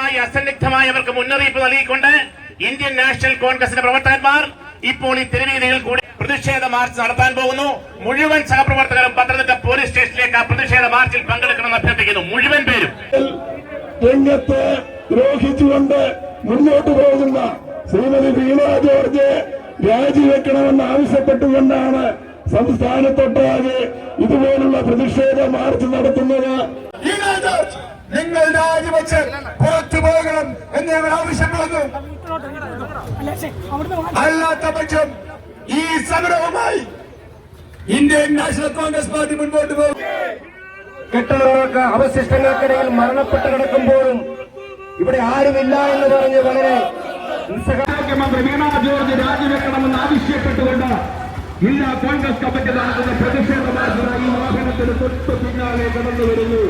കൃത്യമായി അസന്നിഗ്ധമായി അവർക്ക് മുന്നറിയിപ്പ് നൽകിക്കൊണ്ട് ഇന്ത്യൻ നാഷണൽ കോൺഗ്രസിന്റെ പ്രവർത്തകന്മാർ ഇപ്പോൾ ഈ തെരുവീതികളിൽ കൂടി പ്രതിഷേധ മാർച്ച് നടത്താൻ പോകുന്നു. മുഴുവൻ സഹപ്രവർത്തകരും പത്തനംതിട്ട പോലീസ് സ്റ്റേഷനിലേക്ക് ആ പ്രതിഷേധ മാർച്ചിൽ പങ്കെടുക്കണമെന്ന് അഭ്യർത്ഥിക്കുന്നു. മുഴുവൻ പേരും രംഗത്ത് ദ്രോഹിച്ചുകൊണ്ട് മുന്നോട്ട് പോകുന്ന ശ്രീമതി വീണ ജോർജ് രാജിവെക്കണമെന്ന് ആവശ്യപ്പെട്ടുകൊണ്ടാണ് സംസ്ഥാനത്തൊട്ടാകെ ഇതുപോലുള്ള പ്രതിഷേധ മാർച്ച് നടത്തുന്നത്. നിങ്ങൾ രാജിവെച്ച് പുറത്തു പോകണം എന്ന് ഞങ്ങൾ ആവശ്യപ്പെടുന്നു. അല്ലാത്ത പക്ഷം ഈ സമരവുമായി ഇന്ത്യൻ നാഷണൽ കോൺഗ്രസ് പാർട്ടി മുൻപോട്ട് പോകും. കെട്ടിടങ്ങൾക്ക് അവശിഷ്ടങ്ങൾക്കിടയിൽ മരണപ്പെട്ട് കിടക്കുമ്പോഴും ഇവിടെ ആരുമില്ല എന്ന് പറഞ്ഞ് വളരെ മുഖ്യമന്ത്രി വീണ ജോർജ് രാജിവെക്കണമെന്ന് ആവശ്യപ്പെട്ടുകൊണ്ട് ജില്ലാ കോൺഗ്രസ് കമ്മിറ്റി നടത്തുന്ന പ്രതിഷേധ മാർച്ച് ഈ വാഹനത്തിന് തൊട്ടു പിന്നാലെ കടന്നു വരുന്നു.